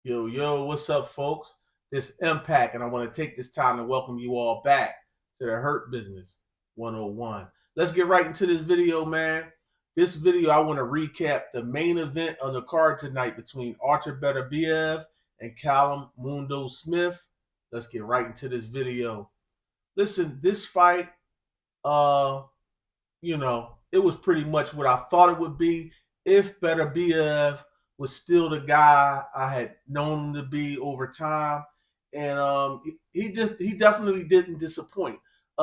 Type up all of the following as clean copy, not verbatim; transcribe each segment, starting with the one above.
Yo, yo, what's up, folks? This Impact, and I want to take this time to welcome you all back to the Hurt Business 101. Let's get right into this video, man. This video, I want to recap the main event on the card tonight between Artur Beterbiev and Callum Mundo Smith. Let's get right into this video. Listen, this fight, uh, it was pretty much what I thought it would be if Beterbiev was still the guy I had known him to be over time, and he definitely didn't disappoint.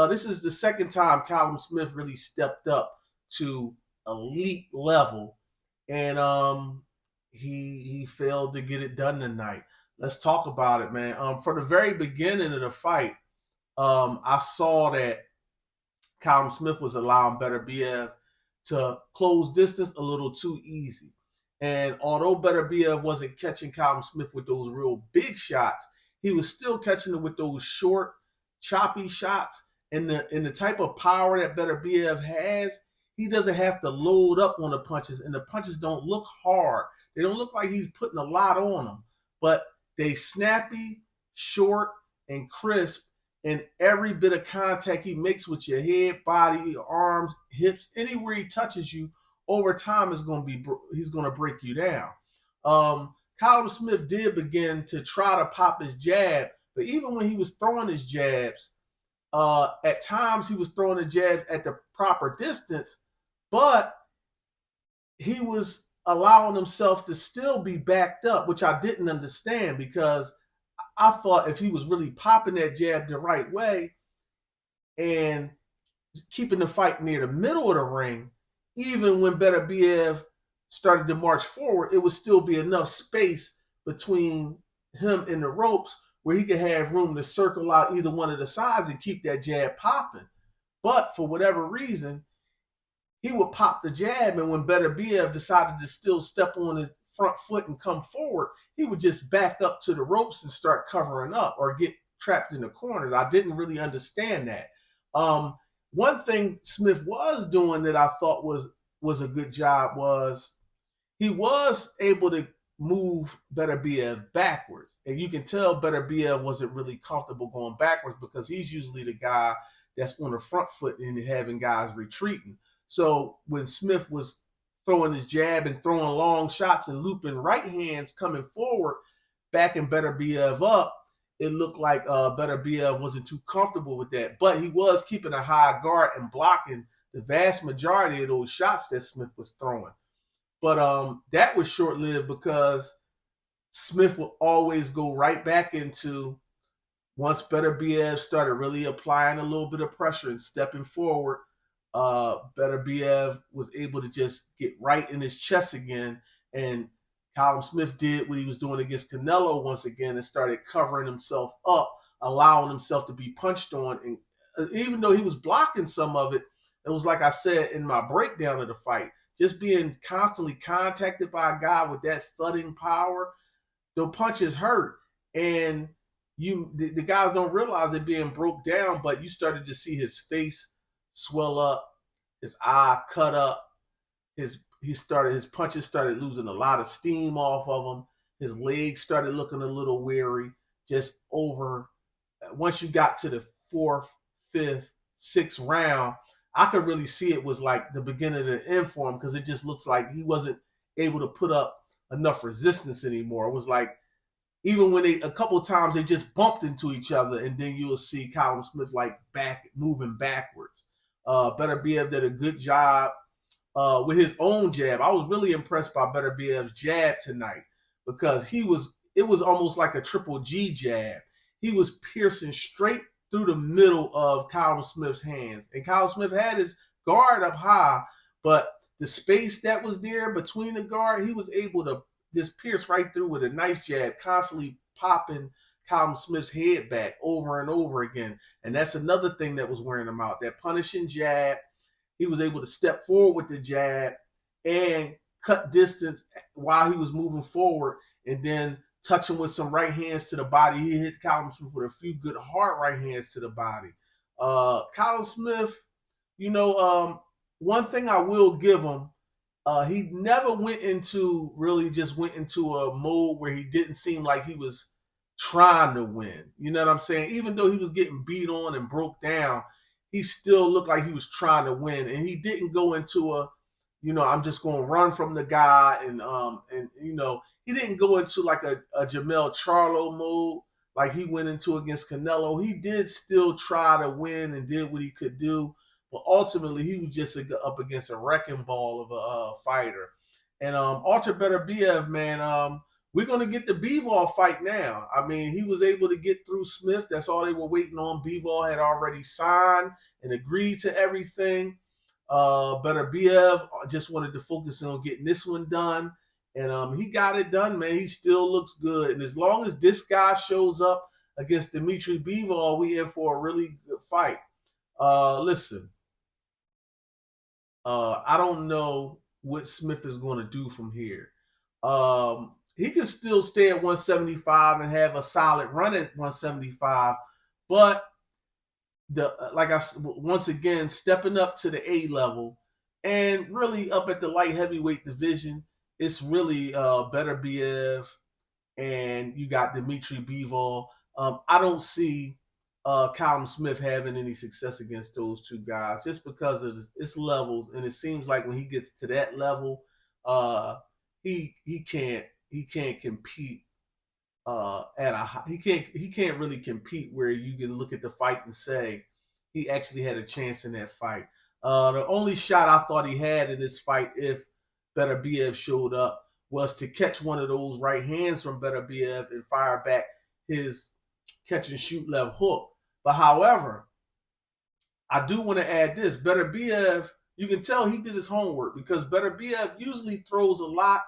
This is the second time Callum Smith really stepped up to elite level, and he failed to get it done tonight. Let's talk about it, man. From the very beginning of the fight, I saw that Callum Smith was allowing Beterbiev to close distance a little too easy. And although Beterbiev wasn't catching Callum Smith with those real big shots, he was still catching him with those short, choppy shots. And the type of power that Beterbiev has, he doesn't have to load up on the punches, and the punches don't look hard. They don't look like he's putting a lot on them, but they snappy, short, and crisp, and every bit of contact he makes with your head, body, your arms, hips, anywhere he touches you, over time is going to be he's going to break you down. Callum Smith did begin to try to pop his jab, but even when he was throwing his jabs, at times he was throwing the jab at the proper distance, but he was allowing himself to still be backed up, which I didn't understand because I thought if he was really popping that jab the right way and keeping the fight near the middle of the ring, even when Beterbiev started to march forward, it would still be enough space between him and the ropes where he could have room to circle out either one of the sides and keep that jab popping. But for whatever reason, he would pop the jab, and when Beterbiev decided to still step on his front foot and come forward, he would just back up to the ropes and start covering up or get trapped in the corners. I didn't really understand that. One thing Smith was doing that I thought was a good job was he was able to move Beterbiev backwards. And you can tell Beterbiev wasn't really comfortable going backwards because he's usually the guy that's on the front foot and having guys retreating. So when Smith was throwing his jab and throwing long shots and looping right hands coming forward, backing Beterbiev up, it looked like Beterbiev wasn't too comfortable with that. But he was keeping a high guard and blocking the vast majority of those shots that Smith was throwing. But that was short lived because Smith would always go right back into once Beterbiev started really applying a little bit of pressure and stepping forward. Beterbiev was able to just get right in his chest again, and Callum Smith did what he was doing against Canelo once again and started covering himself up, allowing himself to be punched on. And even though he was blocking some of it, it was like I said in my breakdown of the fight, just being constantly contacted by a guy with that thudding power, the punches hurt. And the guys don't realize they're being broke down, but you started to see his face swell up, his eye cut up, his punches started losing a lot of steam off of him. His legs started looking a little weary. Just over once you got to the fourth, fifth, sixth round, I could really see it was like the beginning of the end for him because it just looks like he wasn't able to put up enough resistance anymore. It was like even when a couple of times they just bumped into each other, and then you'll see Callum Smith like moving backwards. Beterbiev did a good job with his own jab. I was really impressed by Beterbiev's jab tonight because it was almost like a triple G jab. He was piercing straight through the middle of Callum Smith's hands. And Callum Smith had his guard up high, but the space that was there between the guard, he was able to just pierce right through with a nice jab, constantly popping Callum Smith's head back over and over again. And that's another thing that was wearing him out. That punishing jab, he was able to step forward with the jab and cut distance while he was moving forward, and then touching with some right hands to the body. He hit Callum Smith with a few good hard right hands to the body. Callum Smith, one thing I will give him He never went into a mode where he didn't seem like he was trying to win. You know what I'm saying? Even though he was getting beat on and broke down, he still looked like he was trying to win. And he didn't go into I'm just going to run from the guy, and he didn't go into like a Jamel Charlo mode like he went into against Canelo. He did still try to win and did what he could do, but ultimately he was just up against a wrecking ball of a fighter. And Artur Beterbiev, man, we're gonna get the Bivol fight now. I mean, he was able to get through Smith. That's all they were waiting on. Bivol had already signed and agreed to everything. Beterbiev just wanted to focus on getting this one done, and he got it done, man. He still looks good, and as long as this guy shows up against Dimitri Bivol, we in for a really good fight. Listen, I don't know what Smith is going to do from here. He can still stay at 175 and have a solid run at 175, but once again stepping up to the A level and really up at the light heavyweight division, it's really Beterbiev and you got Dimitri Bivol. I don't see Callum Smith having any success against those two guys just because of its levels, and it seems like when he gets to that level, uh, he can't compete he can't really compete where you can look at the fight and say he actually had a chance in that fight. The only shot I thought he had in this fight, if Beterbiev showed up, was to catch one of those right hands from Beterbiev and fire back his catch and shoot left hook. But however, I do want to add this: Beterbiev, you can tell he did his homework because Beterbiev usually throws a lot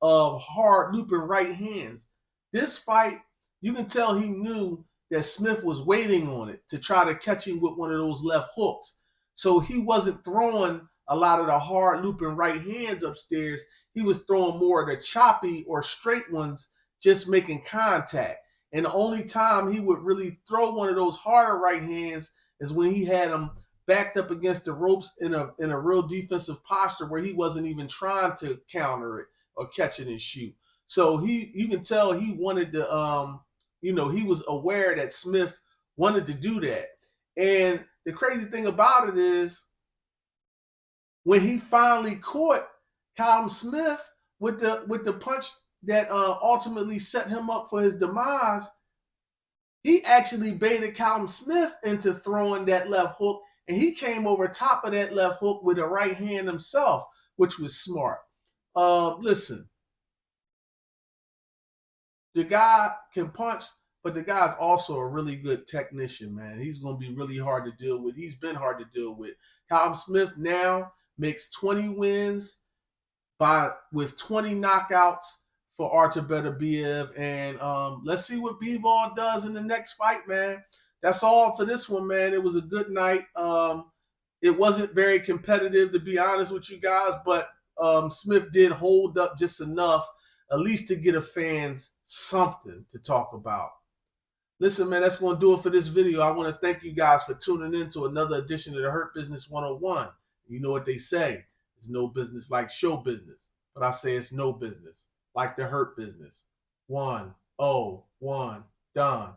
of hard looping right hands. This fight, you can tell he knew that Smith was waiting on it to try to catch him with one of those left hooks. So he wasn't throwing a lot of the hard looping right hands upstairs. He was throwing more of the choppy or straight ones, just making contact. And the only time he would really throw one of those harder right hands is when he had him backed up against the ropes in a real defensive posture where he wasn't even trying to counter it or catch it and shoot. So you can tell he wanted to, he was aware that Smith wanted to do that. And the crazy thing about it is when he finally caught Callum Smith with the punch that ultimately set him up for his demise, he actually baited Callum Smith into throwing that left hook, and he came over top of that left hook with a right hand himself, which was smart. Listen, the guy can punch, but the guy's also a really good technician, man. He's going to be really hard to deal with. He's been hard to deal with. Callum Smith now makes 20 wins with 20 knockouts for Artur Beterbiev. And let's see what Bivol does in the next fight, man. That's all for this one, man. It was a good night. It wasn't very competitive, to be honest with you guys, but Smith did hold up just enough, at least to get a fans something to talk about. Listen, man, that's going to do it for this video. I want to thank you guys for tuning in to another edition of the Hurt Business 101. You know what they say. It's no business like show business. But I say it's no business like the hurt business. 1-0-1 done.